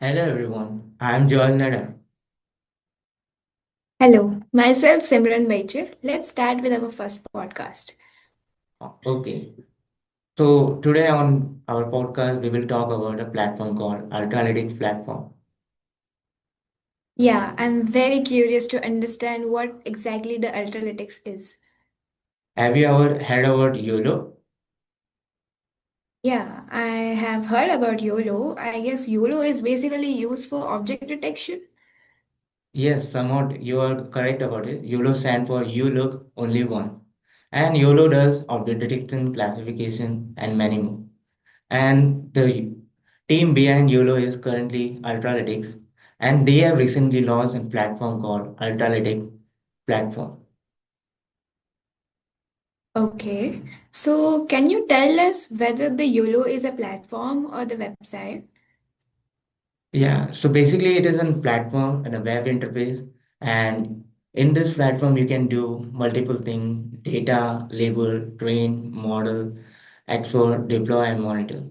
Hello everyone, I am Joel Nada. Hello, myself Simran Baiche. Let's start with our first podcast. Okay, so today on our podcast we will talk about a platform called Ultralytics Platform. Yeah, I'm very curious to understand what exactly the Ultralytics is. Have you ever heard about YOLO? Yeah, I have heard about YOLO. I guess YOLO is basically used for object detection. Yes, somewhat you are correct about it. YOLO stands for You Look Only One. And YOLO does object detection, classification, and many more. And the team behind YOLO is currently Ultralytics, and they have recently launched a platform called Ultralytics Platform. Okay, so can you tell us whether the YOLO is a platform or the website? Yeah, so basically it is a platform and a web interface. And in this platform, you can do multiple things, data, label, train, model, explore, deploy, and monitor.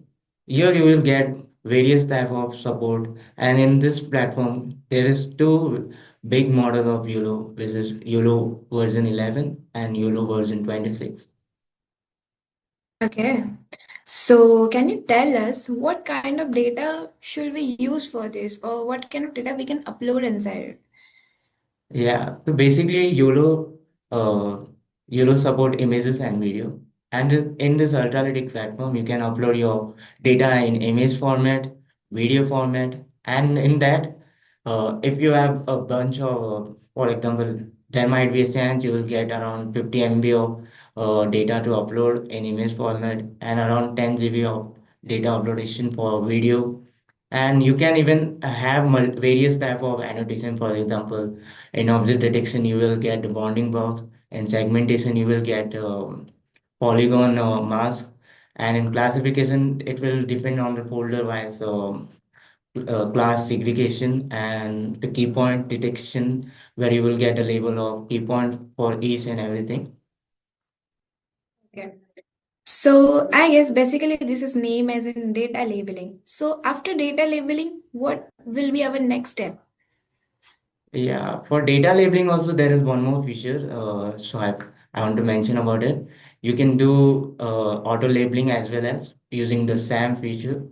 Here you will get various type of support. And in this platform, there is two big model of YOLO, which is YOLO version 11 and YOLO version 26. Okay, so can you tell us what kind of data should we use for this or what kind of data we can upload inside it? Yeah, so basically uh, YOLO support images and video. And in this Ultralytic platform, you can upload your data in image format, video format, and in that, if you have a bunch of, for example, there might be a chance you will get around 50 MB of data to upload in image format and around 10 GB of data uploadation for video. And you can even have various type of annotation. For example, in object detection you will get the bounding box. In segmentation you will get polygon mask. And in classification it will depend on the folder wise class segregation and the key point detection, where you will get a label of key point for each and everything. Okay. So I guess basically this is name as in data labeling. So after data labeling, what will be our next step? Yeah, for data labeling also there is one more feature. I want to mention about it. You can do auto labeling as well as using the SAM feature.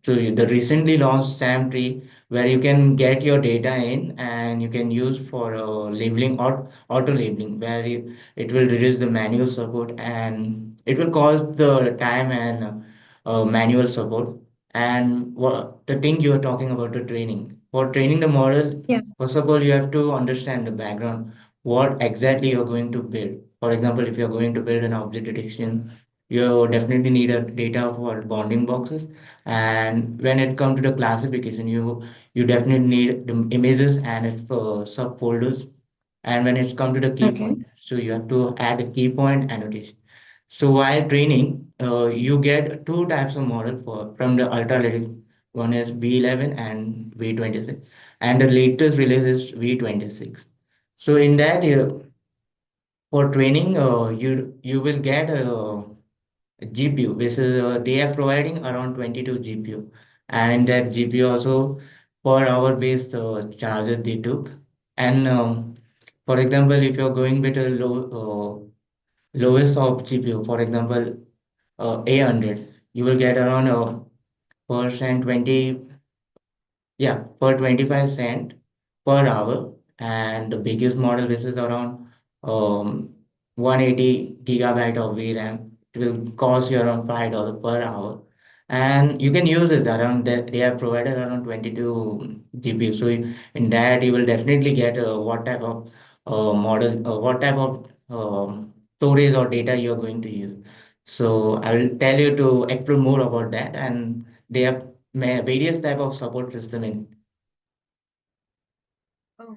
The recently launched SAM tree, where you can get your data in and you can use for labeling or auto labeling, where it will reduce the manual support and it will cause the time and manual support. And what the thing you are talking about, the training. For training the model, Yeah. first of all, you have to understand the background, what exactly you're going to build. For example, if you're going to build an object detection, you definitely need a data for bounding boxes. And when it comes to the classification, you definitely need the images and its subfolders. And when it comes to the key Okay. point, so you have to add a key point annotation. So while training, you get two types of model for from the Ultralytics. One is V11 and V26, and the latest release is V26. So in that, for training, you will get a GPU, which is they are providing around 22 GPU, and in that GPU also per hour based charges they took. And for example, if you're going with a lowest of GPU, for example, 800, you will get around percent 20, yeah, per 25 cent per hour. And the biggest model, this is around 180 gigabyte of VRAM. It will cost you around $5 per hour. And you can use this around that. They have provided around 22 GPU. So in that, you will definitely get what type of model, what type of storage or data you are going to use. So I will tell you to explore more about that. And they have various type of support system in. Oh.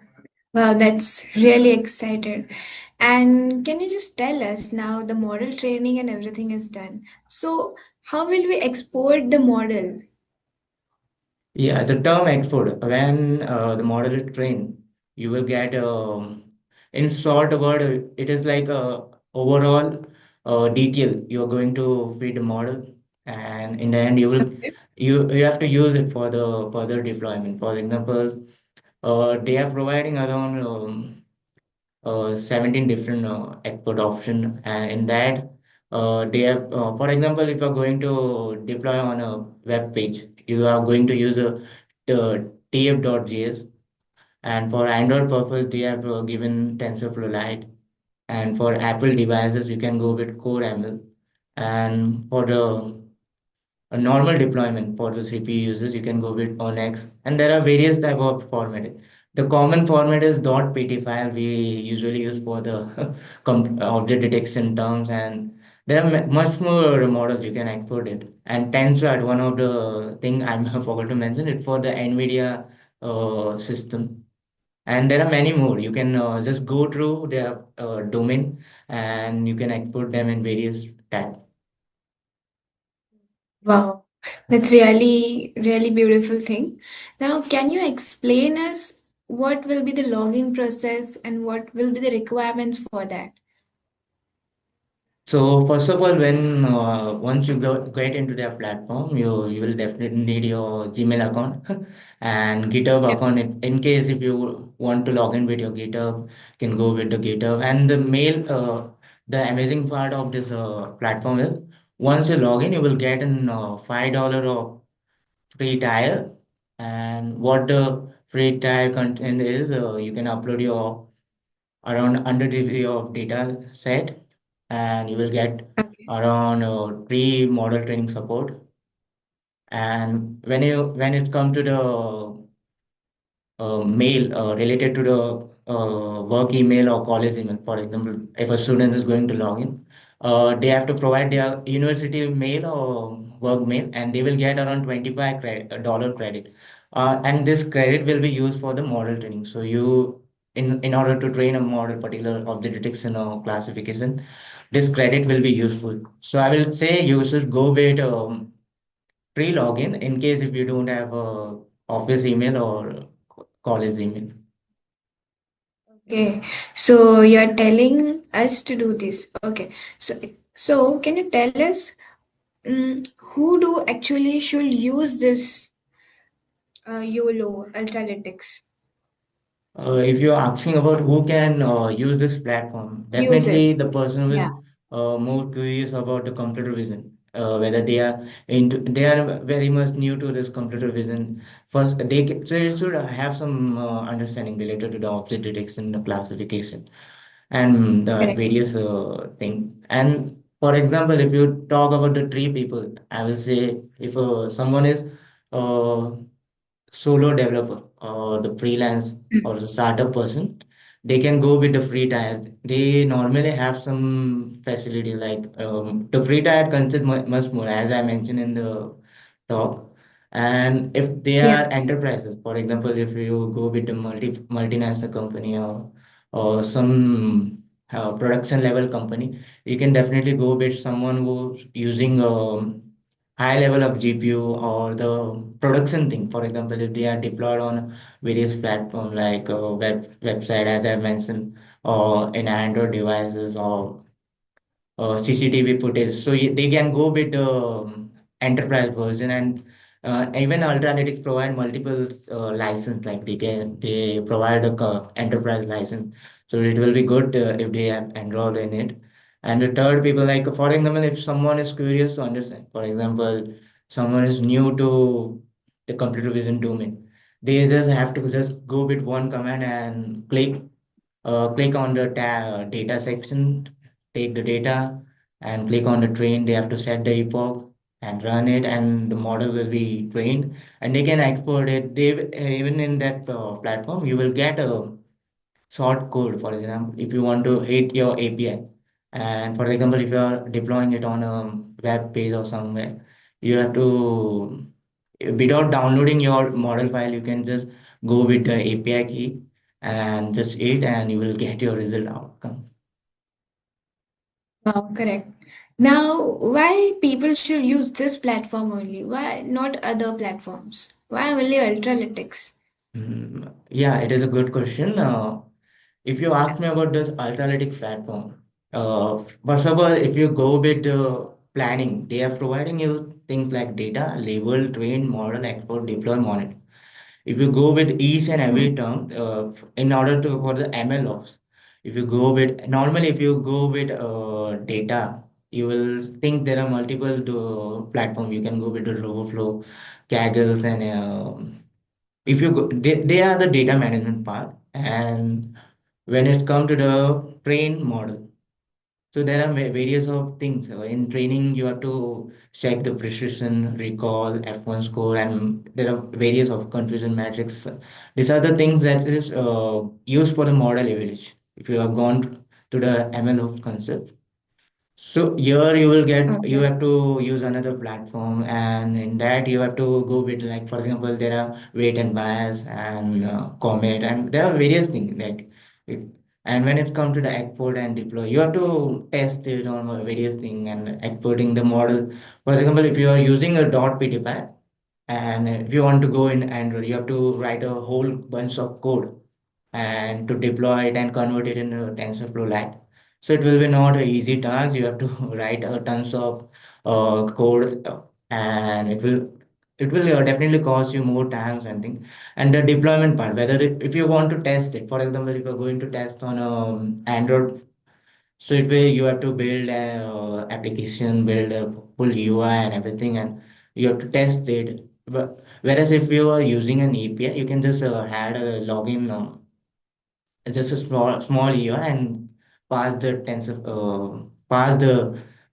Wow, that's really excited. And can you just tell us now the model training and everything is done. So how will we export the model? Yeah, the term export, when the model is trained, you will get in short word, it is like a overall detail you're going to feed the model. and in the end you will Okay. you have to use it for the further deployment. For example, they are providing around 17 different export option, and in that they have for example, if you're going to deploy on a web page, you are going to use a tf.js, and for Android purpose they have given TensorFlow Lite, and for Apple devices you can go with Core ML, and for the a normal deployment for the CPU users, you can go with ONX, and there are various type of format. The common format is .pt file we usually use for the object detection terms, and there are much more models you can export it. And Tensor, one of the thing I forgot to mention it for the NVIDIA system. And there are many more. You can just go through their domain, and you can export them in various tabs. Wow, that's really beautiful thing. Now, can you explain us what will be the login process and what will be the requirements for that? So first of all, when once you get into their platform, you will definitely need your Gmail account and GitHub Yep. account. In case if you want to log in with your GitHub, you can go with the GitHub. And the mail, the amazing part of this platform is once you log in, you will get an $5 of free tire. And what the free tire content is, you can upload your around 100 GB of data set, and you will get Okay. around three model training support. And when it comes to the mail related to the work email or college email. For example, if a student is going to log in, they have to provide their university mail or work mail, and they will get around $25 credit. And this credit will be used for the model training. So in order to train a model, particular object detection or classification, this credit will be useful. So I will say you should go with free login in case if you don't have a office email or college email. Okay. So you're telling us to do this. Okay. So can you tell us who do actually should use this YOLO Ultralytics? If you're asking about who can use this platform, Use definitely it. the person Yeah. with more curious about the computer vision, whether they are very much new to this computer vision. First, so they should have some understanding related to the object detection, the classification, and the Correct. various thing. And for example, if you talk about the three people, I will say if someone is uh, solo developer or the freelance or the startup person, they can go with the free tier. They normally have some facility like the free tier consists much more, as I mentioned in the talk. And if they Yeah. are enterprises, for example, if you go with the multinational company or some production level company, you can definitely go with someone who's using high level of GPU or the production thing. For example, if they are deployed on various platforms like website, as I mentioned, or in Android devices or CCTV footage. So they can go with the enterprise version, and even Ultralytics provide multiple license. Like they provide a enterprise license, so it will be good if they have enrolled in it. And the third people, like for example, if someone is curious to understand, for example, someone is new to the computer vision domain, they just have to just go with one command and click on the data section, take the data, and click on the train. They have to set the epoch and run it, and the model will be trained, and they can export it. Even in that platform, you will get a short code. For example, if you want to hit your API, and for example, if you are deploying it on a web page or somewhere, you have to, without downloading your model file, you can just go with the API key and just hit, and you will get your result outcome. Wow, correct. Now, why people should use this platform only? Why not other platforms? Why only Ultralytics? Yeah, it is a good question. If you ask me about this Ultralytic platform, first of all, if you go with planning, they are providing you. things like data, label, train, model, export, deploy, monitor. If you go with each and every term, in order to for the ML ops, if you go with normally if you go with data, you will think there are multiple platform. You can go with the Roboflow, Kaggle, and if you go, they are the data management part. And when it comes to the train model, so there are various of things. In training, you have to check the precision, recall, F1 score, and there are various of confusion metrics. These are the things that is used for the model evaluation. If you have gone to the ML concept, so here you will get you Okay. have to use another platform, and in that you have to go with like for example there are weight and bias and comet, and there are various things like and when it comes to the export and deploy, you have to test it on various things and exporting the model. For example, if you are using a .py file and if you want to go in Android, you have to write a whole bunch of code and to deploy it and convert it in a TensorFlow Lite. So it will be not an easy task. You have to write tons of code, and it will definitely cost you more times and things. And the deployment part, whether if you want to test it, for example, if you're going to test on Android, so it will you have to build a application, build a full UI and everything, and you have to test it. But whereas if you are using an API, you can just add a login. Just a small UI and pass the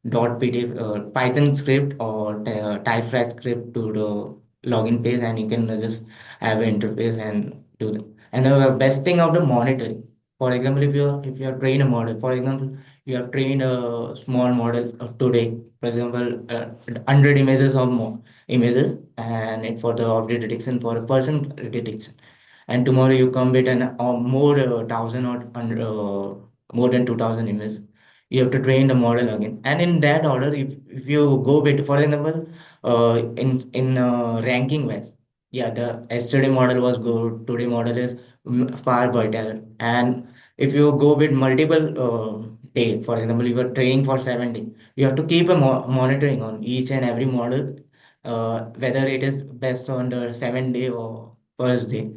.pdf Python script or typefrac script to the login page, and you can just have an interface and do that. And the best thing of the monitoring, for example, if you have trained a model, for example, you have trained a small model of today, for example, 100 images or more images, and it for the object detection for a person detection, and tomorrow you come with an more thousand or more than 2000 images, you have to train the model again, and in that order, if you go with for example in ranking wise, yeah, the yesterday model was good, today model is far better. And if you go with multiple day, for example you are training for 7 days, you have to keep a monitoring on each and every model, whether it is best on the 7 day or first day.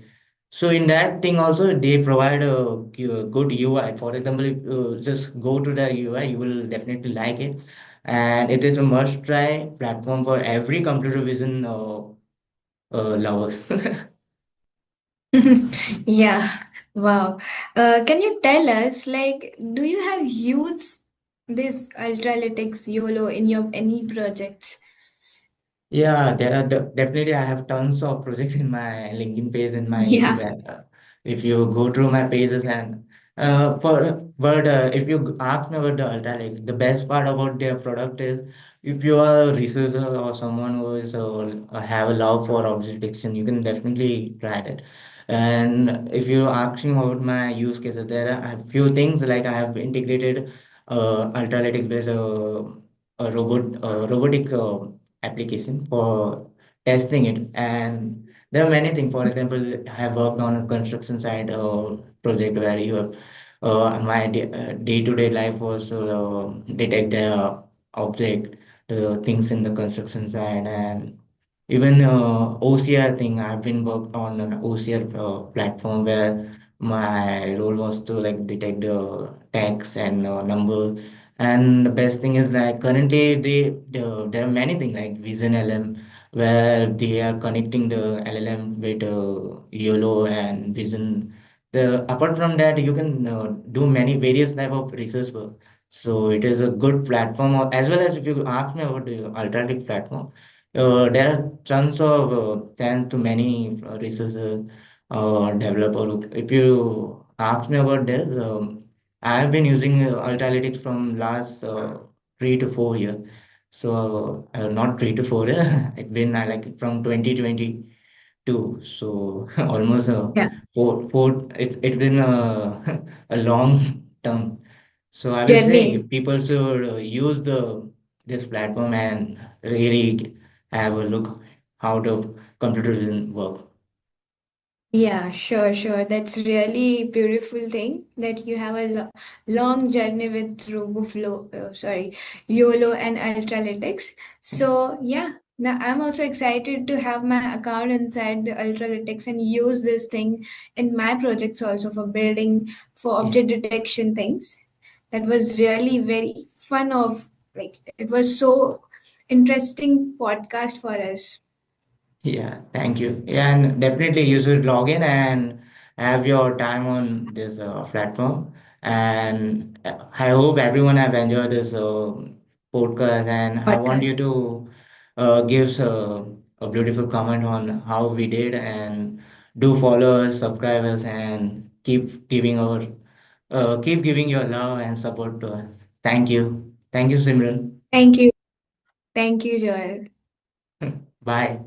So in that thing also they provide a good UI. For example, if you just go to the UI, you will definitely like it, and it is a must-try platform for every computer vision lovers. Yeah. Wow. Can you tell us, like, do you have used this Ultralytics YOLO in your any projects? Yeah, there are definitely I have tons of projects in my LinkedIn page and my YouTube. Yeah. And, if you go through my pages and if you ask me about the Ultralight, the best part about their product is if you are a researcher or someone who is have a love for object detection, you can definitely try it. And if you're asking about my use cases, there are a few things like I have integrated Ultralytics based robotic application for testing it. And there are many things. For example, I have worked on a construction site project where you have my day-to-day life was detect the object, the things in the construction site, and even OCR thing. I've been worked on an OCR platform where my role was to like detect the tags and numbers. And the best thing is like currently there are many things like Vision LM where they are connecting the LLM with YOLO and Vision. The apart from that, you can do many various type of research work. So it is a good platform. As well as if you ask me about the alternative platform, there are tons of thanks to many researchers, developer. If you ask me about this, I have been using Ultralytics from last 3 to 4 years. So not 3 to 4 years. It's been like from 2022. So almost Yeah. it's been a long term. So I will say Journey. people should use the this platform and really have a look how the computer vision work. Yeah, sure, sure. That's really beautiful thing that you have a long journey with YOLO and Ultralytics. So yeah. Now I'm also excited to have my account inside the Ultralytics and use this thing in my projects also for building for Yeah. object detection things. That was really very fun of like it was so interesting podcast for us. Yeah, thank you. Yeah, and definitely you should log in and have your time on this platform. And I hope everyone have enjoyed this podcast. And I want Podcast. you to give a beautiful comment on how we did, and do follow us, subscribe us, and keep giving your love and support to us. Thank you. Thank you, Simran. Thank you. Thank you, Joel. Bye.